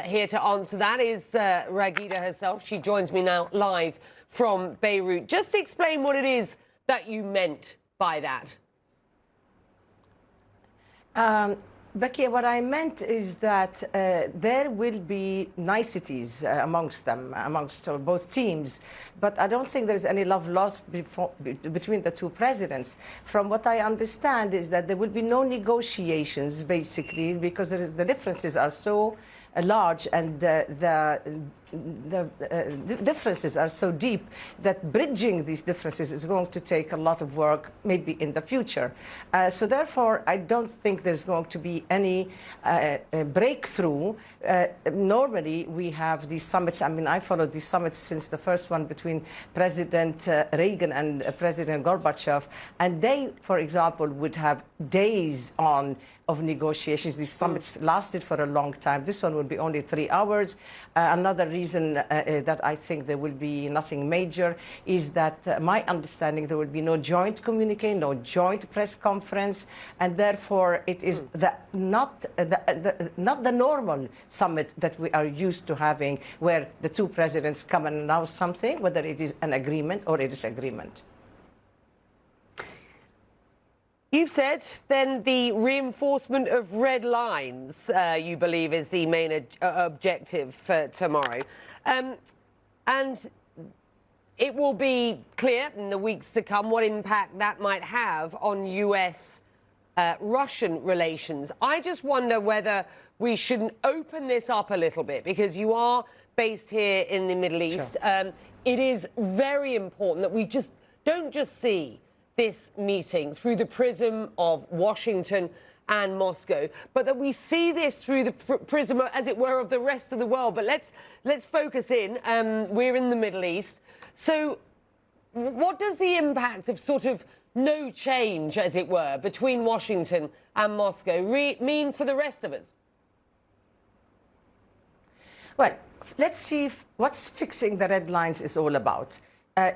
here to answer that is Raghida herself. She joins me now live from Beirut. Just explain what it is that you meant by that. Becky, what I meant is that there will be niceties amongst both teams, but I don't think there's any love lost between the two presidents. From what I understand is that there will be no negotiations, basically, because the differences are so large and the differences are so deep that bridging these differences is going to take a lot of work, maybe in the future. So therefore, I don't think there's going to be any breakthrough. Normally, we have these summits. I mean, I followed these summits since the first one between President Reagan and President Gorbachev, and they, for example, would have days on of negotiations. These summits lasted for a long time. This one will be only 3 hours. Another reason that I think there will be nothing major is that my understanding there will be no joint communique, no joint press conference, and therefore it is not the normal summit that we are used to having, where the two presidents come and announce something, whether it is an agreement or a disagreement. You've said then the reinforcement of red lines, you believe, is the main objective for tomorrow. And it will be clear in the weeks to come what impact that might have on US-Russian relations. I just wonder whether we shouldn't open this up a little bit, because you are based here in the Middle East. Sure. It is very important that we don't just see this meeting through the prism of Washington and Moscow, but that we see this through the prism, as it were, of the rest of the world. But let's focus in. We're in the Middle East. So what does the impact of sort of no change, as it were, between Washington and Moscow mean for the rest of us? Well, let's see what's fixing the red lines is all about.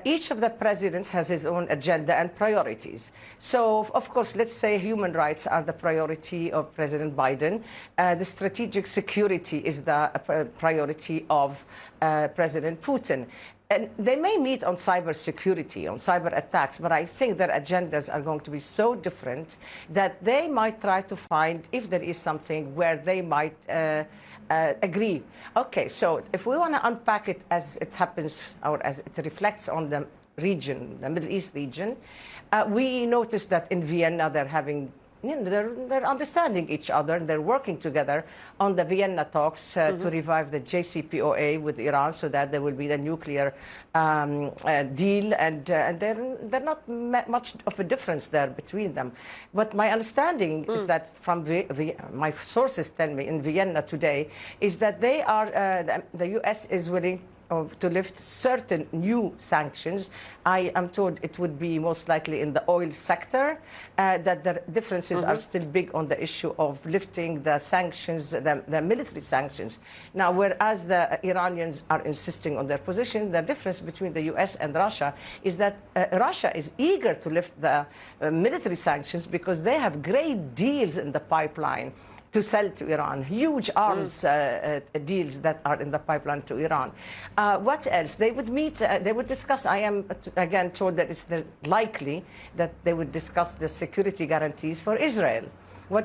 Each of the presidents has his own agenda and priorities. So, of course, let's say human rights are the priority of President Biden. The strategic security is the priority of President Putin. And they may meet on cybersecurity, on cyber attacks, but I think their agendas are going to be so different that they might try to find if there is something where they might agree. Okay, so if we want to unpack it as it happens, or as it reflects on the region, the Middle East region, we noticed that in Vienna they're having, they're understanding each other, and they're working together on the Vienna talks to revive the JCPOA with Iran, so that there will be the nuclear deal, and they're not much of a difference there between them. But my understanding is that from my sources tell me in Vienna today is that they are the U.S. is willing to lift certain new sanctions. I am told it would be most likely in the oil sector, that the differences are still big on the issue of lifting the sanctions, the military sanctions. Now, whereas the Iranians are insisting on their position, the difference between the US and Russia is that Russia is eager to lift the military sanctions because they have great deals in the pipeline to sell to Iran, huge arms deals that are in the pipeline to Iran. What else? They would meet, they would discuss, I am again told that it's likely that they would discuss the security guarantees for Israel. Where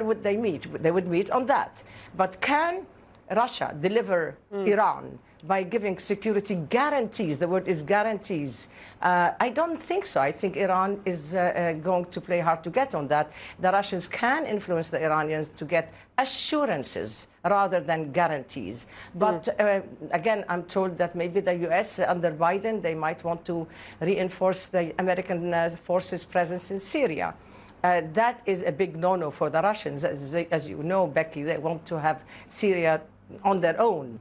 would they meet? They would meet on that. But can Russia deliver Iran by giving security guarantees? The word is guarantees. I don't think so. I think Iran is going to play hard to get on that. The Russians can influence the Iranians to get assurances rather than guarantees. But again, I'm told that maybe the US under Biden, they might want to reinforce the American forces' presence in Syria. That is a big no-no for the Russians. As you know, Becky, they want to have Syria on their own.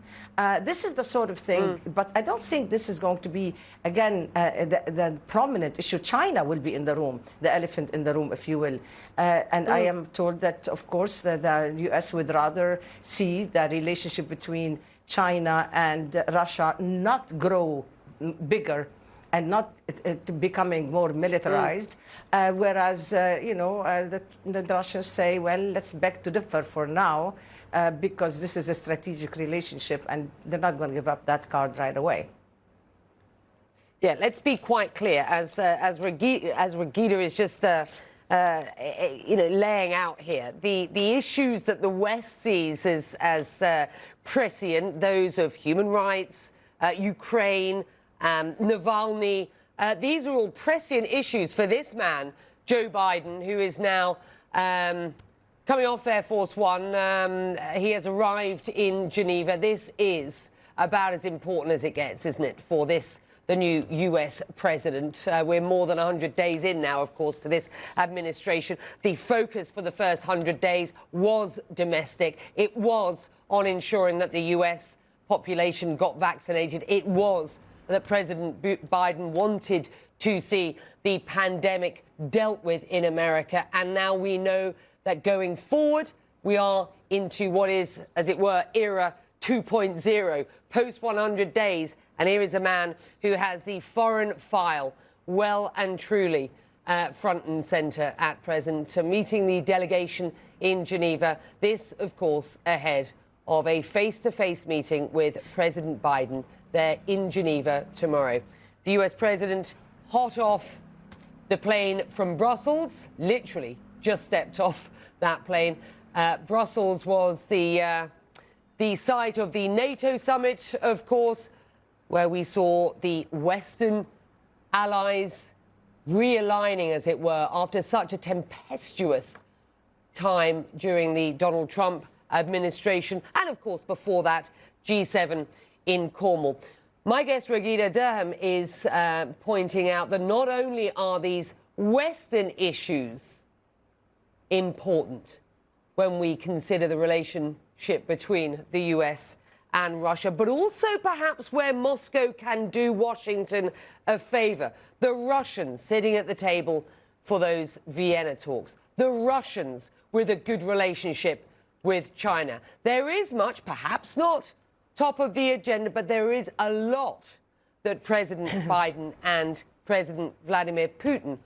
This is the sort of thing, but I don't think this is going to be, again, the prominent issue. China will be in the room, the elephant in the room, if you will. And I am told that, of course, the US would rather see the relationship between China and Russia not grow bigger and not becoming more militarized, whereas, the Russians say, well, let's beg to differ for now. because this is a strategic relationship, and they're not going to give up that card right away. Yeah, let's be quite clear, as Raghida is just laying out here, the issues that the West sees as prescient, those of human rights, Ukraine, Navalny, these are all prescient issues for this man, Joe Biden, who is now coming off Air Force One. He has arrived in Geneva. This is about as important as it gets, isn't it, for the new US president? We're more than 100 days in now, of course, to this administration. The focus for the first 100 days was domestic. It was on ensuring that the US population got vaccinated. It was that President Biden wanted to see the pandemic dealt with in America. And now we know that going forward, we are into what is, as it were, era 2.0, post 100 days. And here is a man who has the foreign file well and truly front and centre at present, meeting the delegation in Geneva. This, of course, ahead of a face-to-face meeting with President Biden there in Geneva tomorrow. The US president hot off the plane from Brussels, literally just stepped off that plane. Brussels was the site of the NATO summit, of course, where we saw the Western allies realigning, as it were, after such a tempestuous time during the Donald Trump administration, and of course before that, G7 in Cornwall. My guest, Raghida Dergham, is pointing out that not only are these Western issues important when we consider the relationship between the US and Russia, but also perhaps where Moscow can do Washington a favor. The Russians sitting at the table for those Vienna talks. The Russians with a good relationship with China. There is much, perhaps not top of the agenda, but there is a lot that President Biden and President Vladimir Putin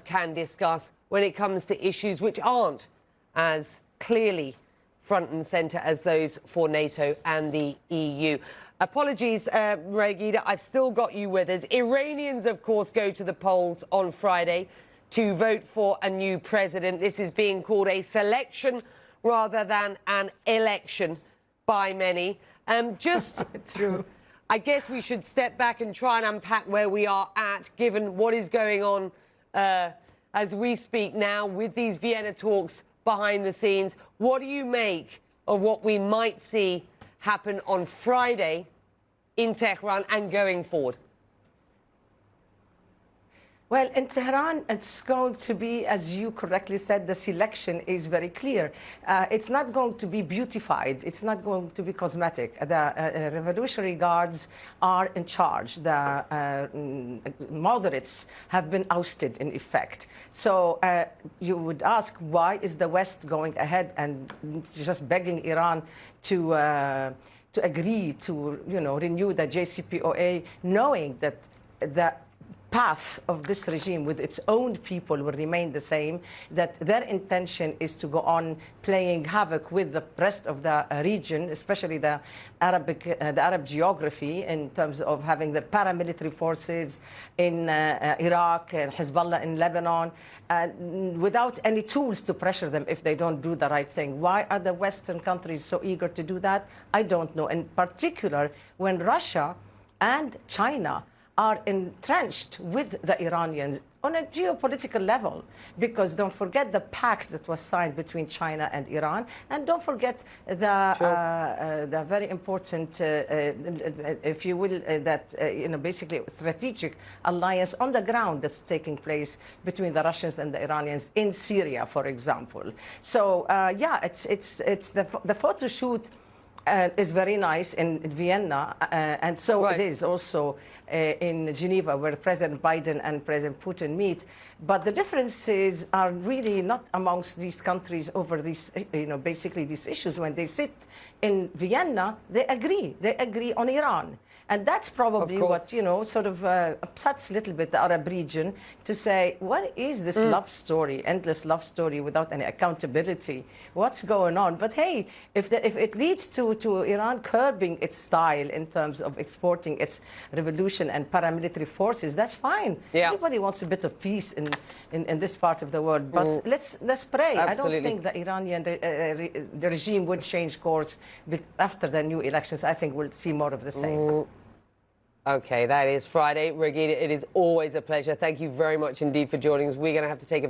can discuss when it comes to issues which aren't as clearly front and centre as those for NATO and the EU. Apologies, Raghida, I've still got you with us. Iranians, of course, go to the polls on Friday to vote for a new president. This is being called a selection rather than an election by many. True. I guess we should step back and try and unpack where we are at, given what is going on as we speak now with these Vienna talks behind the scenes. What do you make of what we might see happen on Friday in Tehran and going forward? Well, in Tehran, it's going to be, as you correctly said, the selection is very clear. It's not going to be beautified. It's not going to be cosmetic. The Revolutionary Guards are in charge. The moderates have been ousted, in effect. So you would ask, why is the West going ahead and just begging Iran to agree to, renew the JCPOA, knowing that the path of this regime with its own people will remain the same, that their intention is to go on playing havoc with the rest of the region, especially the Arab geography, in terms of having the paramilitary forces in Iraq and Hezbollah in Lebanon, without any tools to pressure them if they don't do the right thing. Why are the Western countries so eager to do that? I don't know. In particular, when Russia and China are entrenched with the Iranians on a geopolitical level, because don't forget the pact that was signed between China and Iran, and don't forget the very important, if you will, basically basically alliance on the ground that's taking place between the Russians and the Iranians in Syria, for example. So yeah, it's the photo shoot is very nice in Vienna, and so Right. it is also in Geneva, where President Biden and President Putin meet. But the differences are really not amongst these countries over these, basically these issues. When they sit in Vienna, they agree on Iran. And that's probably what, sort of upsets a little bit the Arab region, to say, what is this love story, endless love story without any accountability? What's going on? But hey, if it leads to Iran curbing its style in terms of exporting its revolution and paramilitary forces, that's fine. Yeah. Everybody wants a bit of peace in this part of the world. But let's pray. Absolutely. I don't think the Iranian the regime would change course after the new elections. I think we'll see more of the same. Okay, that is Friday. Raghida, it is always a pleasure. Thank you very much indeed for joining us. We're going to have to take a